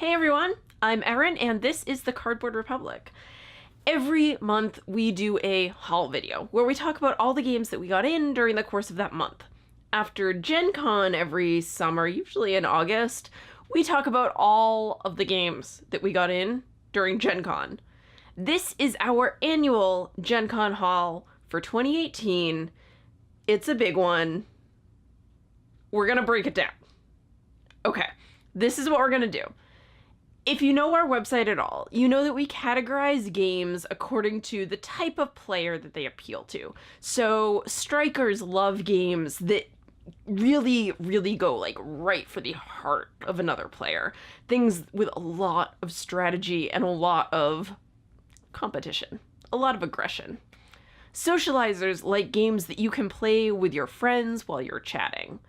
Hey everyone, I'm Erin and this is the Cardboard Republic. Every month we do a haul video where we talk about all the games that we got in during the course of that month. After Gen Con every summer, usually in August, we talk about all of the games that we got in during Gen Con. This is our annual Gen Con haul for 2018. It's a big one. We're gonna break it down. Okay, this is what we're gonna do. If you know our website at all, you know that we categorize games according to the type of player that they appeal to. So strikers love games that really go like right for the heart of another player. Things with a lot of strategy and a lot of competition, a lot of aggression. Socializers like games that you can play with your friends while you're chatting.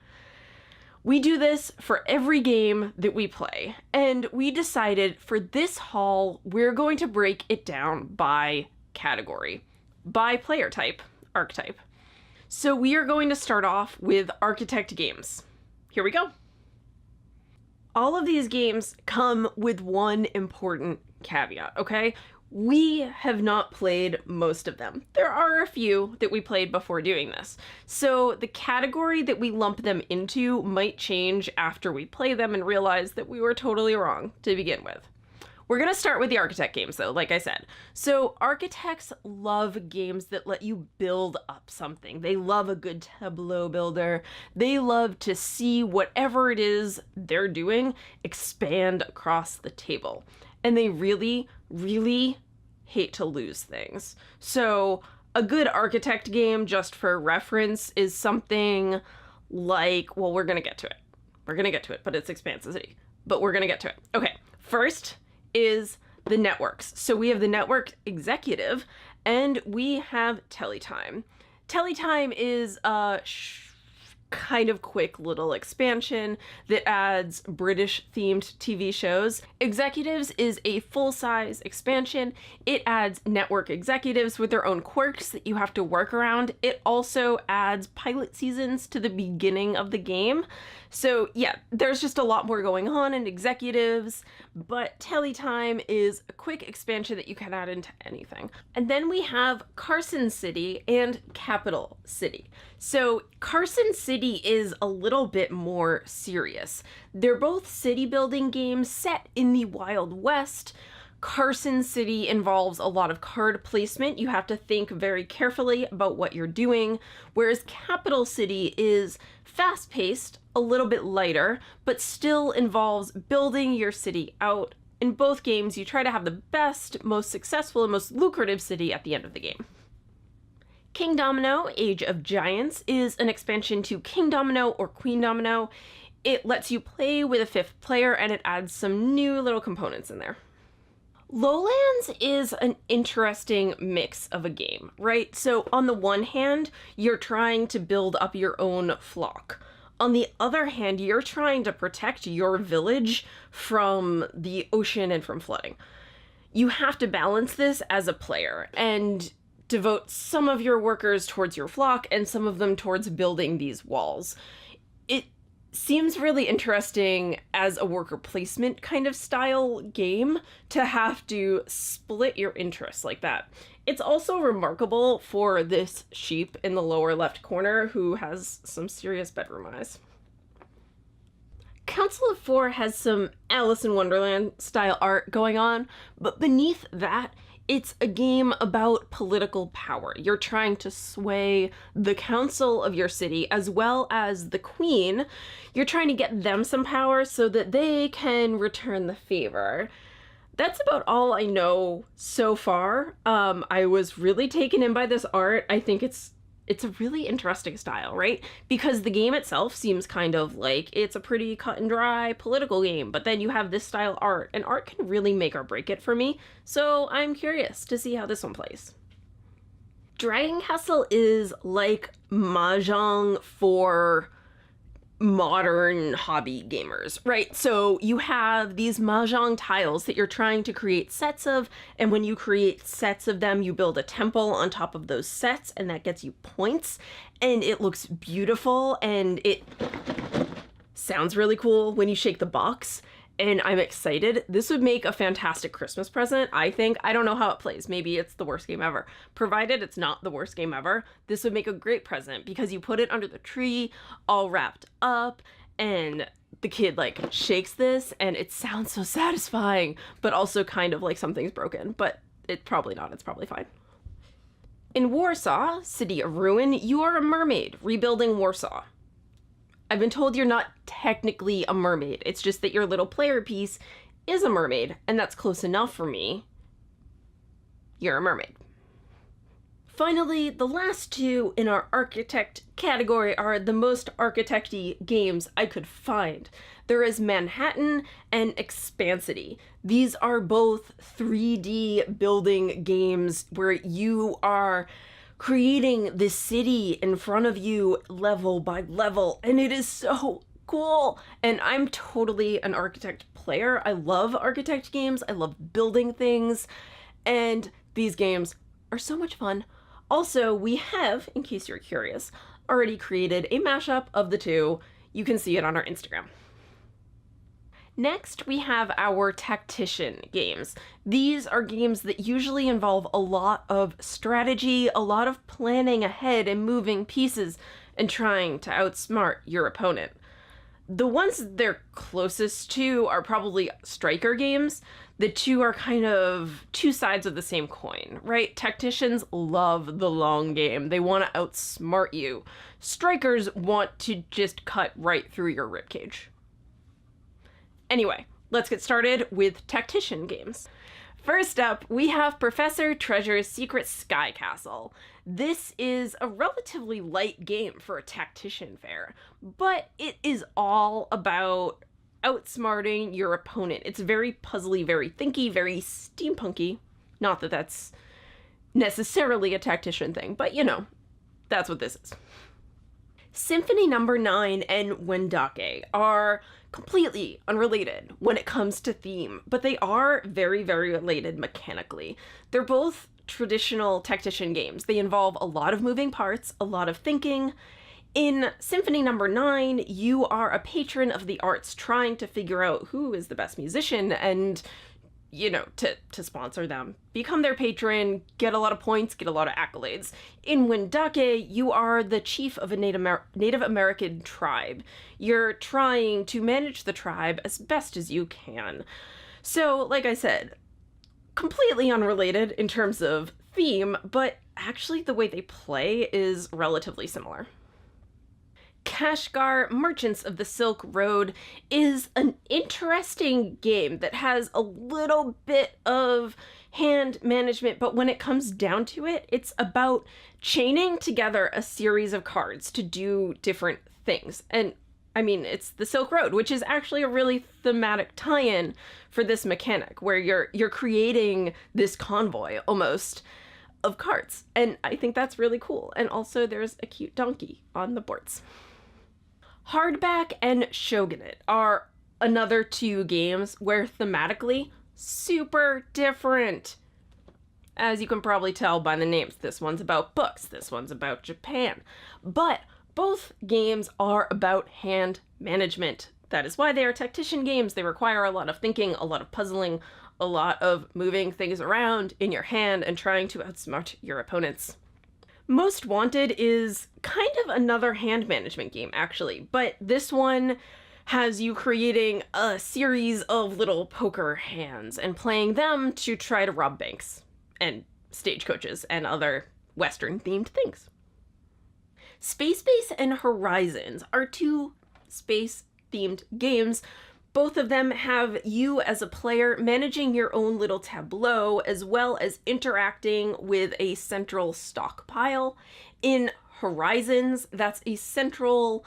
We do this for every game that we play, and we decided for this haul, we're going to break it down by category, by player type, archetype. So we are going to start off with Architect Games. Here we go. All of these games come with one important caveat, okay? We have not played most of them. There are a few that we played before doing this. So the category that we lump them into might change after we play them and realize that we were totally wrong to begin with. We're gonna start with the Architect games though, like I said. So architects love games that let you build up something. They love a good tableau builder. They love to see whatever it is they're doing expand across the table. And they really hate to lose things. So a good architect game, just for reference, is something like, well, we're gonna get to it. We're gonna get to it, but it's Expansivity. But we're gonna get to it. Okay, first is the networks. So we have the network executive and we have Teletime. Teletime is a kind of quick little expansion that adds British themed TV shows. Executives is a full-size expansion. It adds network executives with their own quirks that you have to work around. It also adds pilot seasons to the beginning of the game. So yeah, there's just a lot more going on in executives, but Teletime is a quick expansion that you can add into anything. And then we have Carson City and Capital City. So Carson City is a little bit more serious. They're both city building games set in the Wild West. Carson City involves a lot of card placement. You have to think very carefully about what you're doing, whereas Capital City is fast-paced, a little bit lighter, but still involves building your city out. In both games, you try to have the best, most successful, and most lucrative city at the end of the game. King Domino, Age of Giants, is an expansion to King Domino or Queen Domino. It lets you play with a fifth player, and it adds some new little components in there. Lowlands is an interesting mix of a game, right? So on the one hand, you're trying to build up your own flock. On the other hand, you're trying to protect your village from the ocean and from flooding. You have to balance this as a player and devote some of your workers towards your flock and some of them towards building these walls. It seems really interesting as a worker placement kind of style game to have to split your interests like that. It's also remarkable for this sheep in the lower left corner who has some serious bedroom eyes. Council of Four has some Alice in Wonderland style art going on, but beneath that, it's a game about political power. You're trying to sway the council of your city as well as the queen. You're trying to get them some power so that they can return the favor. That's about all I know so far. I was really taken in by this art. I think it's a really interesting style, right? Because the game itself seems kind of like it's a pretty cut and dry political game, but then you have this style art, and art can really make or break it for me, so I'm curious to see how this one plays. Dragon Castle is like Mahjong for modern hobby gamers, right? So you have these Mahjong tiles that you're trying to create sets of, and when you create sets of them, you build a temple on top of those sets, and that gets you points, and it looks beautiful, and it sounds really cool when you shake the box, and I'm excited. This would make a fantastic Christmas present, I think. I don't know how it plays. Maybe it's the worst game ever. Provided it's not the worst game ever, this would make a great present because you put it under the tree, all wrapped up, and the kid like shakes this and it sounds so satisfying, but also kind of like something's broken, but it's probably not. It's probably fine. In Warsaw, City of Ruin, you are a mermaid rebuilding Warsaw. I've been told you're not technically a mermaid. It's just that your little player piece is a mermaid, and that's close enough for me. You're a mermaid. Finally, the last two in our architect category are the most architect-y games I could find. There is Manhattan and Expansity. These are both 3D building games where you are creating the city in front of you level by level, and it is so cool. And I'm totally an architect player. I love architect games. I love building things, and these games are so much fun. Also, we have, in case you're curious, already created a mashup of the two. You can see it on our Instagram. Next, we have our Tactician Games. These are games that usually involve a lot of strategy, a lot of planning ahead and moving pieces and trying to outsmart your opponent. The ones they're closest to are probably striker games. The two are kind of two sides of the same coin, right? Tacticians love the long game. They want to outsmart you. Strikers want to just cut right through your ribcage. Anyway, let's get started with Tactician Games. First up, we have Professor Treasure's Secret Sky Castle. This is a relatively light game for a tactician fair, but it is all about outsmarting your opponent. It's very puzzly, very thinky, very steampunky. Not that that's necessarily a tactician thing, but you know, that's what this is. Symphony No. 9 and Wendake are completely unrelated when it comes to theme, but they are very, very related mechanically. They're both traditional tactician games. They involve a lot of moving parts, a lot of thinking. In Symphony No. 9, you are a patron of the arts trying to figure out who is the best musician and, you know, to sponsor them. Become their patron, get a lot of points, get a lot of accolades. In Wendake, you are the chief of a Native American tribe. You're trying to manage the tribe as best as you can. So, like I said, completely unrelated in terms of theme, but actually the way they play is relatively similar. Kashgar Merchants of the Silk Road is an interesting game that has a little bit of hand management, but when it comes down to it, it's about chaining together a series of cards to do different things. And I mean, it's the Silk Road, which is actually a really thematic tie-in for this mechanic, where you're creating this convoy almost of cards. And I think that's really cool. And also there's a cute donkey on the boards. Hardback and Shogunate are another two games where thematically super different. As you can probably tell by the names, this one's about books, this one's about Japan. But both games are about hand management. That is why they are tactician games. They require a lot of thinking, a lot of puzzling, a lot of moving things around in your hand and trying to outsmart your opponents. Most Wanted is kind of another hand management game, actually, but this one has you creating a series of little poker hands and playing them to try to rob banks and stagecoaches and other Western-themed things. Space Base and Horizons are two space-themed games. Both of them have you as a player managing your own little tableau as well as interacting with a central stockpile. In Horizons, that's a central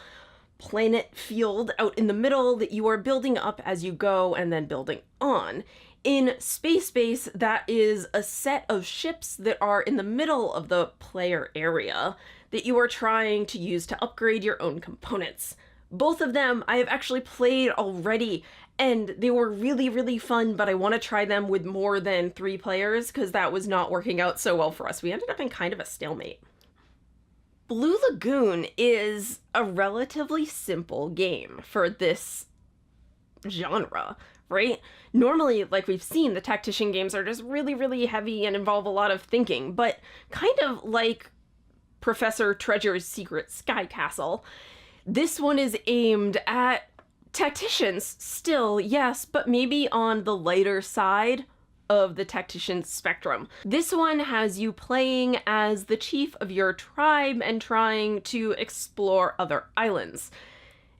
planet field out in the middle that you are building up as you go and then building on. In Space Base, that is a set of ships that are in the middle of the player area that you are trying to use to upgrade your own components. Both of them I have actually played already, and they were really, really fun, but I want to try them with more than 3 players because that was not working out so well for us. We ended up in kind of a stalemate. Blue Lagoon is a relatively simple game for this genre. right? Normally, like we've seen, the Tactician Games are just really, really heavy and involve a lot of thinking, but kind of like Professor Treasure's Secret Sky Castle, this one is aimed at tacticians still, yes, but maybe on the lighter side of the tactician spectrum. This one has you playing as the chief of your tribe and trying to explore other islands.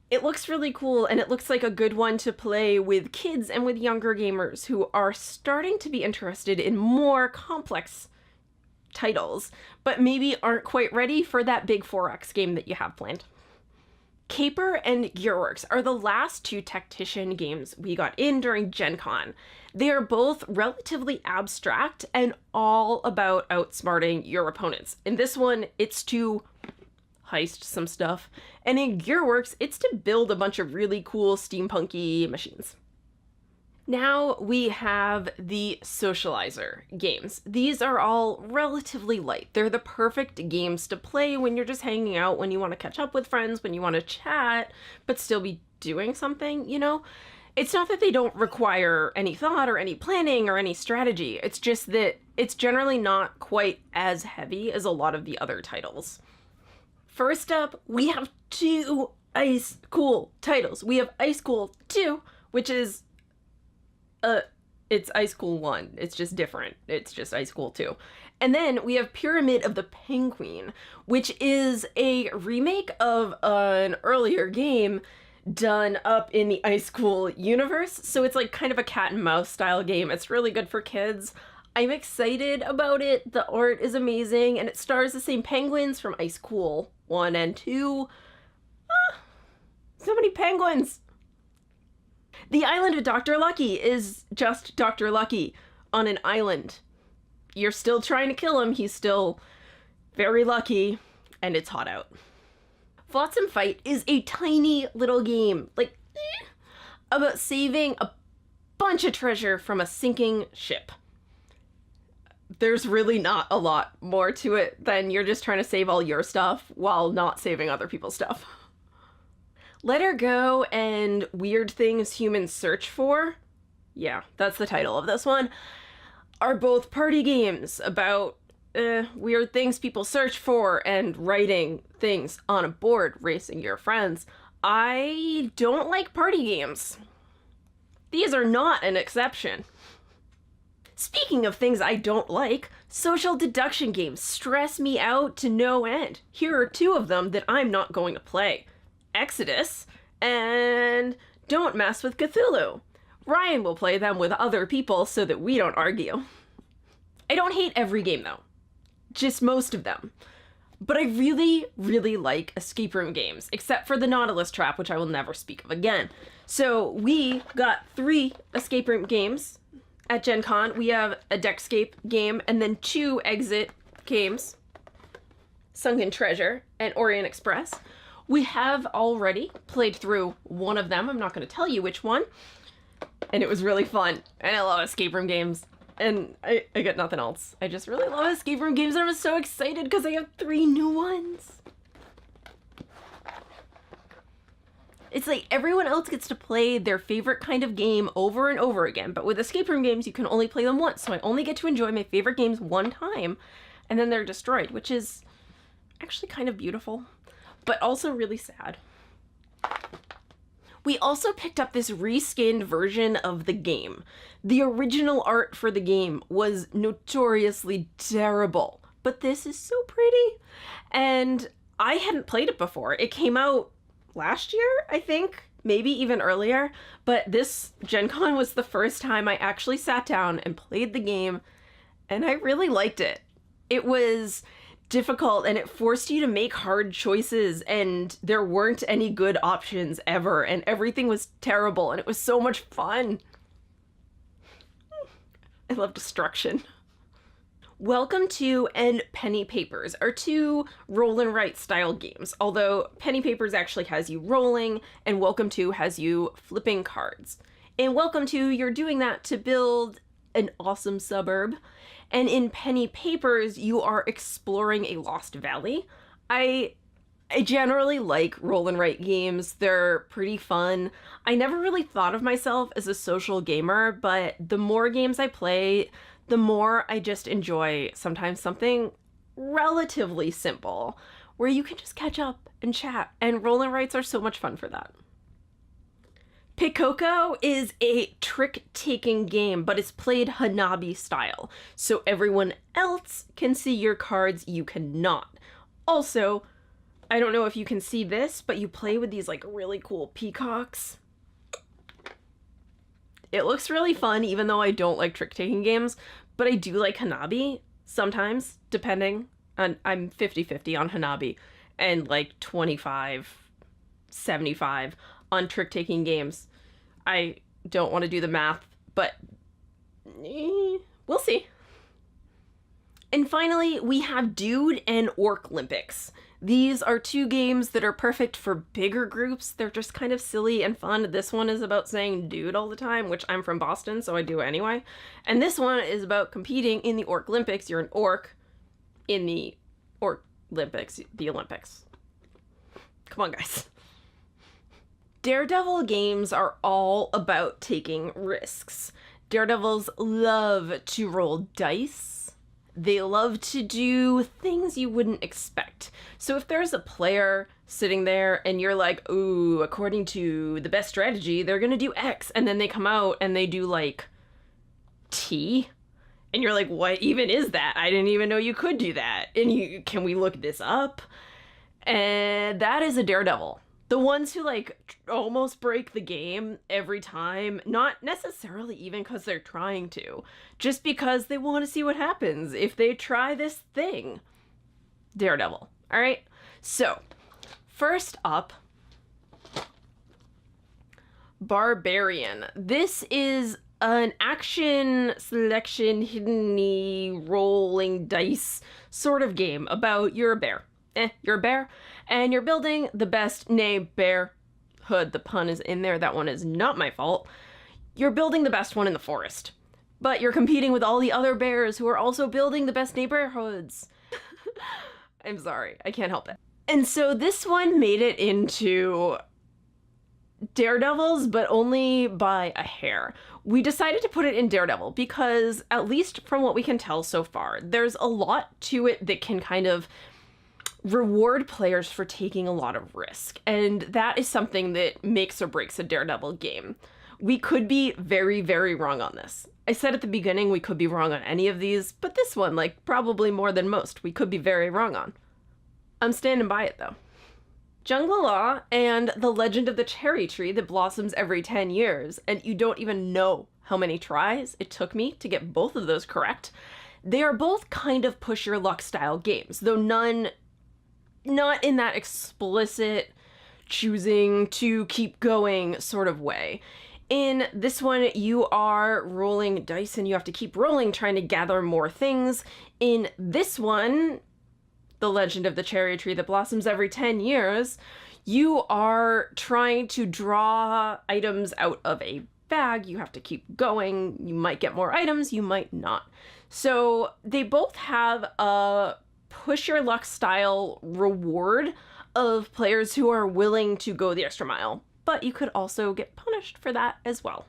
It looks really cool, and it looks like a good one to play with kids and with younger gamers who are starting to be interested in more complex titles, but maybe aren't quite ready for that big 4X game that you have planned. Caper and Gearworks are the last two Tactician games we got in during Gen Con. They are both relatively abstract and all about outsmarting your opponents. In this one, it's to heist some stuff, and in Gearworks, it's to build a bunch of really cool steampunky machines. Now we have the Socializer Games. These are all relatively light. They're the perfect games to play when you're just hanging out, when you want to catch up with friends, when you want to chat, but still be doing something, you know? It's not that they don't require any thought or any planning or any strategy. It's just that it's generally not quite as heavy as a lot of the other titles. First up, we have two Ice Cool titles. We have Ice Cool 2, which is it's Ice Cool 1. It's just different. It's just Ice Cool 2. And then we have Pyramid of the Penguin, which is a remake of an earlier game done up in the Ice Cool universe. So it's like kind of a cat and mouse style game. It's really good for kids. I'm excited about it. The art is amazing, and it stars the same penguins from Ice Cool 1 and 2. So many penguins! The island of Dr. Lucky is just Dr. Lucky on an island. You're still trying to kill him. He's still very lucky, and it's hot out. Flotsam Fight is a tiny little game, like, about saving a bunch of treasure from a sinking ship. There's really not a lot more to it than you're just trying to save all your stuff while not saving other people's stuff. Let Her Go and Weird Things Humans Search For, yeah, that's the title of this one, are both party games about weird things people search for and writing things on a board, racing your friends. I don't like party games. These are not an exception. Speaking of things I don't like, social deduction games stress me out to no end. Here are two of them that I'm not going to play. Exodus and Don't Mess with Cthulhu. Ryan will play them with other people so that we don't argue. I don't hate every game though, just most of them. But I really, really like escape room games, except for the Nautilus Trap, which I will never speak of again. So we got 3 escape room games at Gen Con. We have a Deckscape game and then 2 exit games, Sunken Treasure and Orient Express. We have already played through one of them. I'm not going to tell you which one. And it was really fun. And I love escape room games. And I got nothing else. I just really love escape room games, and I was so excited because I have 3 new ones. It's like everyone else gets to play their favorite kind of game over and over again, but with escape room games, you can only play them once, so I only get to enjoy my favorite games one time, and then they're destroyed, which is actually kind of beautiful, but also really sad. We also picked up this reskinned version of the game. The original art for the game was notoriously terrible, but this is so pretty. And I hadn't played it before. It came out last year, I think, maybe even earlier, but this Gen Con was the first time I actually sat down and played the game, and I really liked it. It was difficult and it forced you to make hard choices, and there weren't any good options ever, and everything was terrible, and it was so much fun. I love destruction. Welcome to and Penny Papers are 2 roll and write style games, although Penny Papers actually has you rolling and Welcome to has you flipping cards. In Welcome to, you're doing that to build an awesome suburb, and in Penny Papers, you are exploring a lost valley. I I generally like roll and write games. They're pretty fun. I never really thought of myself as a social gamer, but the more games I play, the more I just enjoy sometimes something relatively simple where you can just catch up and chat, and roll and writes are so much fun for that. Pikoko is a trick-taking game, but it's played Hanabi style, so everyone else can see your cards, you cannot. Also, I don't know if you can see this, but you play with these like really cool peacocks. It looks really fun, even though I don't like trick-taking games, but I do like Hanabi sometimes, depending on, I'm 50-50 on Hanabi, and like 25-75 on trick-taking games. I don't want to do the math, but we'll see. And finally, we have Dude and Orc Olympics. These are two games that are perfect for bigger groups. They're just kind of silly and fun. This one is about saying dude all the time, which I'm from Boston, so I do anyway. And this one is about competing in the Orc Olympics. You're an orc in the Orc Olympics, the Olympics. Come on, guys. Daredevil Games are all about taking risks. Daredevils love to roll dice. They love to do things you wouldn't expect. So if there's a player sitting there and you're like, ooh, according to the best strategy, they're gonna do X, and then they come out and they do like T, and you're like, what even is that? I didn't even know you could do that. And can we look this up? And that is a Daredevil. The ones who like almost break the game every time, not necessarily even because they're trying to, just because they want to see what happens if they try this thing. Daredevil. All right. So first up, Barbarian. This is an action selection hidden rolling dice sort of game about you're a bear. You're a bear, and you're building the best bear hood. The pun is in there. That one is not my fault. You're building the best one in the forest, but you're competing with all the other bears who are also building the best neighborhoods. I'm sorry, I can't help it. And so this one made it into Daredevils, but only by a hair. We decided to put it in Daredevil because, at least from what we can tell so far, there's a lot to it that can kind of reward players for taking a lot of risk, and that is something that makes or breaks a Daredevil game. We could be very, very wrong on this. I said at the beginning we could be wrong on any of these, but this one, like probably more than most, we could be very wrong on. I'm standing by it though. Jungle Law and The Legend of the Cherry Tree that blossoms every 10 years, and you don't even know how many tries it took me to get both of those correct. They are both kind of push your luck style games, though none not in that explicit choosing to keep going sort of way. In this one, you are rolling dice and you have to keep rolling, trying to gather more things. In this one, The Legend of the Cherry Tree that blossoms every 10 years, you are trying to draw items out of a bag. You have to keep going. You might get more items, you might not. So they both have a push your luck style reward of players who are willing to go the extra mile, but you could also get punished for that as well.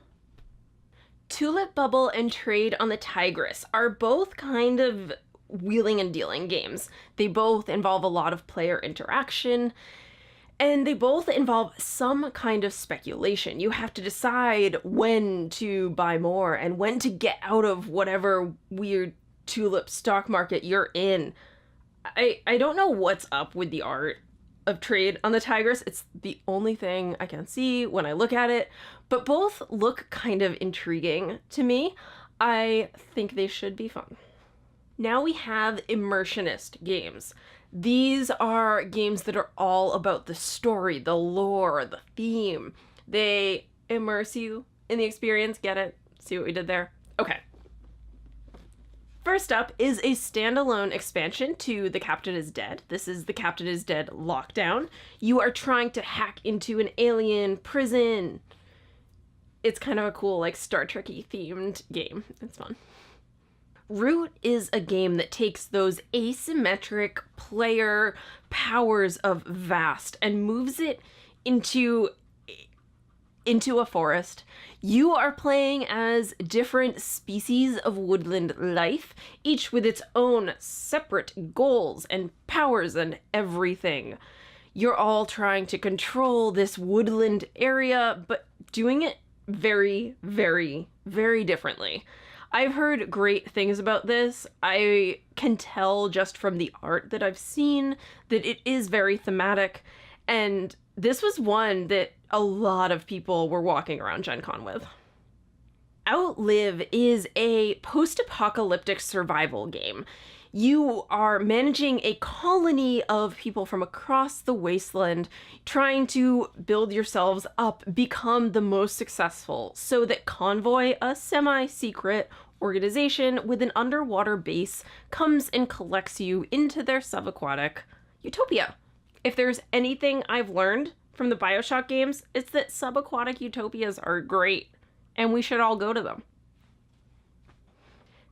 Tulip Bubble and Trade on the Tigress are both kind of wheeling and dealing games. They both involve a lot of player interaction, and they both involve some kind of speculation. You have to decide when to buy more and when to get out of whatever weird tulip stock market you're in. I don't know what's up with the art of Trade on the Tigress. It's the only thing I can see when I look at it, but both look kind of intriguing to me. I think they should be fun. Now we have Immersionist Games. These are games that are all about the story, the lore, the theme. They immerse you in the experience. Get it? See what we did there? Okay. First up is a standalone expansion to The Captain is Dead. This is The Captain is Dead Lockdown. You are trying to hack into an alien prison. It's kind of a cool, like, Star Trek-y themed game. It's fun. Root is a game that takes those asymmetric player powers of Vast and moves it into a forest. You are playing as different species of woodland life, each with its own separate goals and powers and everything. You're all trying to control this woodland area, but doing it very, very, very differently. I've heard great things about this. I can tell just from the art that I've seen that it is very thematic, and this was one that a lot of people were walking around Gen Con with. Outlive is a post-apocalyptic survival game. You are managing a colony of people from across the wasteland, trying to build yourselves up, become the most successful, so that Convoy, a semi-secret organization with an underwater base, comes and collects you into their subaquatic utopia. If there's anything I've learned from the BioShock games, it's that subaquatic utopias are great, and we should all go to them.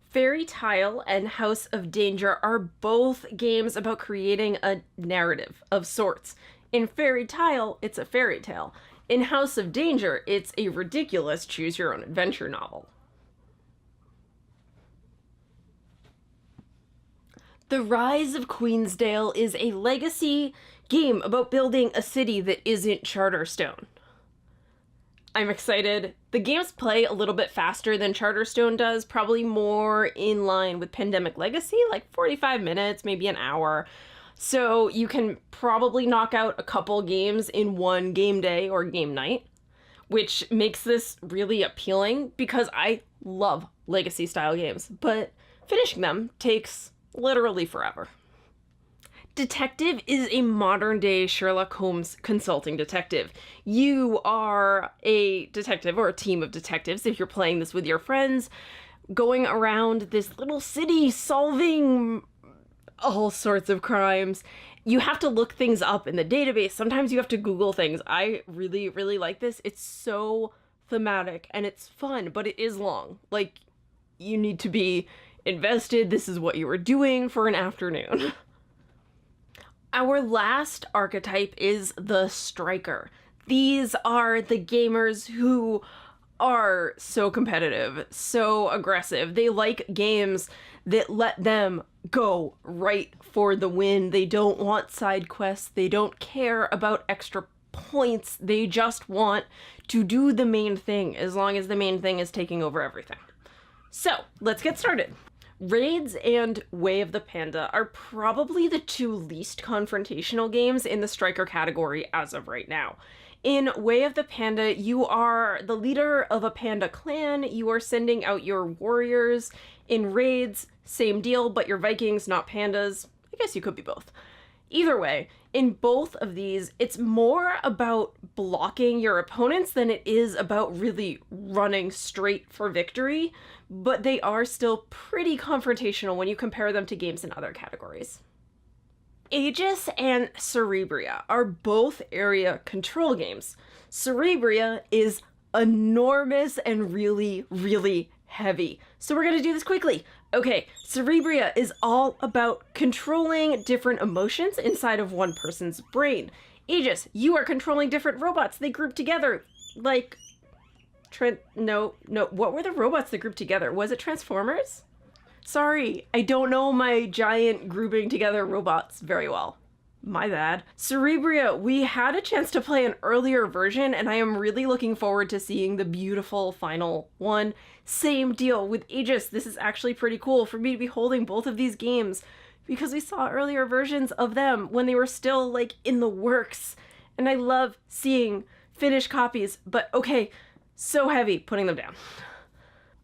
Fairy Tale and House of Danger are both games about creating a narrative of sorts. In Fairy Tale, it's a fairy tale. In House of Danger, it's a ridiculous choose-your-own-adventure novel. The Rise of Queensdale is a legacy game about building a city that isn't Charterstone. I'm excited. The games play a little bit faster than Charterstone does, probably more in line with Pandemic Legacy, like 45 minutes, maybe an hour. So you can probably knock out a couple games in one game day or game night, which makes this really appealing because I love legacy style games, but finishing them takes literally forever. Detective is a modern-day Sherlock Holmes consulting detective. You are a detective or a team of detectives, if you're playing this with your friends, going around this little city solving all sorts of crimes. You have to look things up in the database. Sometimes you have to Google things. I really, really like this. It's so thematic and it's fun, but it is long. Like, you need to be invested. This is what you were doing for an afternoon. Our last archetype is the striker. These are the gamers who are so competitive, so aggressive. They like games that let them go right for the win. They don't want side quests. They don't care about extra points. They just want to do the main thing as long as the main thing is taking over everything. So let's get started. Raids and Way of the Panda are probably the two least confrontational games in the striker category as of right now. In Way of the Panda, you are the leader of a panda clan. You are sending out your warriors. In Raids, same deal, but you're Vikings, not pandas. I guess you could be both. Either way, in both of these, it's more about blocking your opponents than it is about really running straight for victory, but they are still pretty confrontational when you compare them to games in other categories. Aegis and Cerebria are both area control games. Cerebria is enormous and really, really heavy. So we're gonna do this quickly. Okay, Cerebria is all about controlling different emotions inside of one person's brain. Aegis, you are controlling different robots. They group together like... No, what were the robots that grouped together? Was it Transformers? Sorry, I don't know my giant grouping together robots very well. My bad. Cerebria, we had a chance to play an earlier version, and I am really looking forward to seeing the beautiful final one. Same deal with Aegis. This is actually pretty cool for me to be holding both of these games because we saw earlier versions of them when they were still like in the works. And I love seeing finished copies, but okay, so heavy putting them down.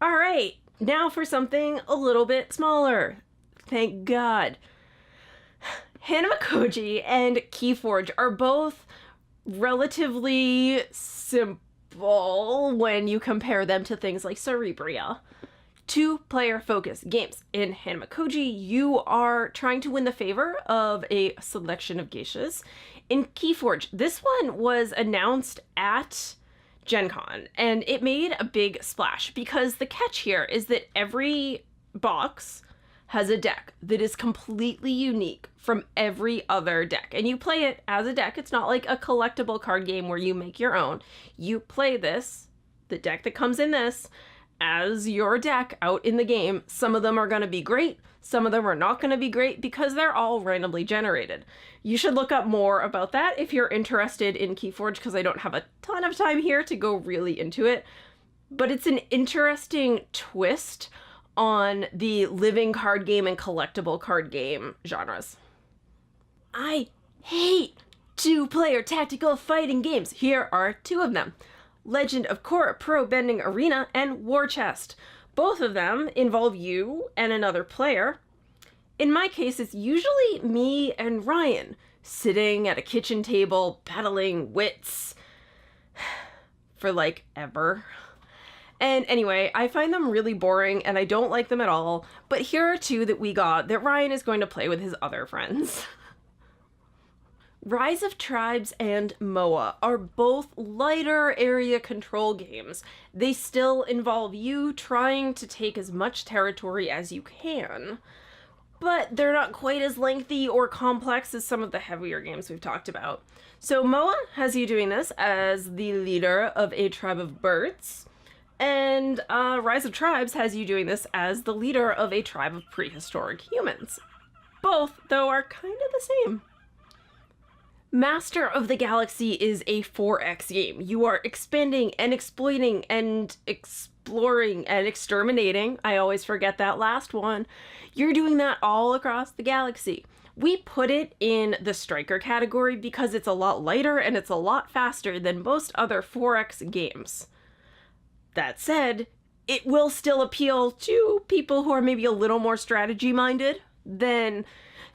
All right, now for something a little bit smaller. Thank God. Hanamakoji and Keyforge are both relatively simple when you compare them to things like Cerebria. Two-player focused games. In Hanamakoji, you are trying to win the favor of a selection of geishas. In Keyforge, this one was announced at Gen Con, and it made a big splash because the catch here is that every box has a deck that is completely unique from every other deck. And you play it as a deck. It's not like a collectible card game where you make your own. You play this, the deck that comes in this, as your deck out in the game. Some of them are going to be great. Some of them are not going to be great because they're all randomly generated. You should look up more about that if you're interested in Keyforge, because I don't have a ton of time here to go really into it. But it's an interesting twist on the living card game and collectible card game genres. I hate two-player tactical fighting games. Here are two of them: Legend of Korra Pro Bending Arena and War Chest. Both of them involve you and another player. In my case, it's usually me and Ryan sitting at a kitchen table battling wits for like ever. And anyway, I find them really boring and I don't like them at all, but here are two that we got that Ryan is going to play with his other friends. Rise of Tribes and MOA are both lighter area control games. They still involve you trying to take as much territory as you can, but they're not quite as lengthy or complex as some of the heavier games we've talked about. So MOA has you doing this as the leader of a tribe of birds, and Rise of Tribes has you doing this as the leader of a tribe of prehistoric humans. Both, though, are kind of the same. Master of the Galaxy is a 4X game. You are expanding and exploiting and exploring and exterminating. I always forget that last one. You're doing that all across the galaxy. We put it in the striker category because it's a lot lighter and it's a lot faster than most other 4X games. That said, it will still appeal to people who are maybe a little more strategy-minded than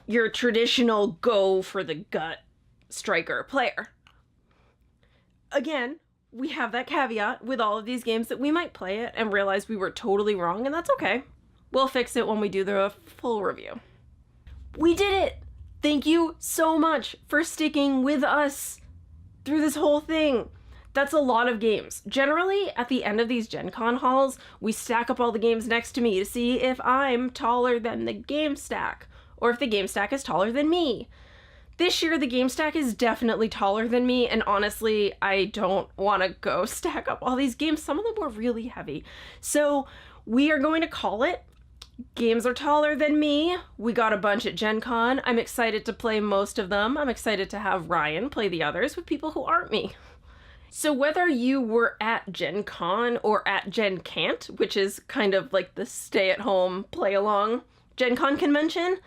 your traditional go for the gut striker player. Again, we have that caveat with all of these games that we might play it and realize we were totally wrong, and that's okay. We'll fix it when we do the full review. We did it! Thank you so much for sticking with us through this whole thing. That's a lot of games. Generally, at the end of these Gen Con hauls, we stack up all the games next to me to see if I'm taller than the game stack, or if the game stack is taller than me. This year, the game stack is definitely taller than me, and honestly, I don't want to go stack up all these games. Some of them were really heavy. So we are going to call it Games Are Taller Than Me. We got a bunch at Gen Con. I'm excited to play most of them. I'm excited to have Ryan play the others with people who aren't me. So whether you were at Gen Con or at Gen Can't, which is kind of like the stay-at-home, play-along Gen Con convention,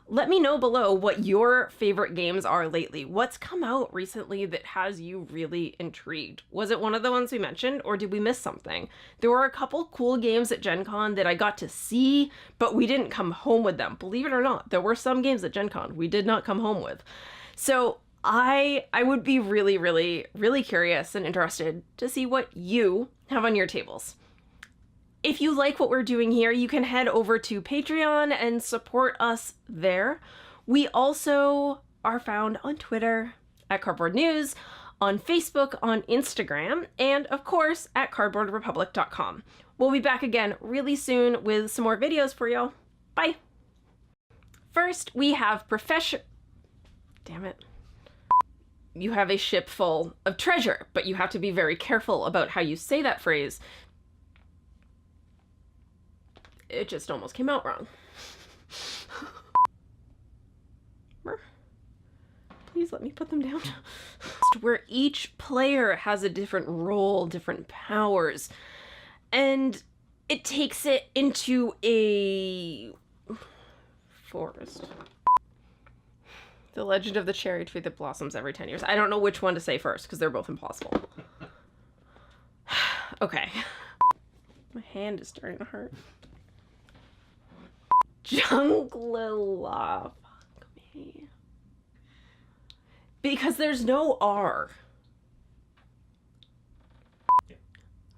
let me know below what your favorite games are lately. What's come out recently that has you really intrigued? Was it one of the ones we mentioned, or did we miss something? There were a couple cool games at Gen Con that I got to see, but we didn't come home with them. Believe it or not, there were some games at Gen Con we did not come home with. So I would be really, really, really curious and interested to see what you have on your tables. If you like what we're doing here, you can head over to Patreon and support us there. We also are found on Twitter at Cardboard News, on Facebook, on Instagram, and of course at cardboardrepublic.com. We'll be back again really soon with some more videos for you. Bye! First, we have Damn it. You have a ship full of treasure, but you have to be very careful about how you say that phrase. It just almost came out wrong. Please let me put them down. Where each player has a different role, different powers, and it takes it into a forest. The Legend of the Cherry Tree that blossoms every 10 years. I don't know which one to say first because they're both impossible. Okay. My hand is starting to hurt. Junglila. Fuck me. Because there's no R.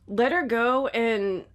Let her go and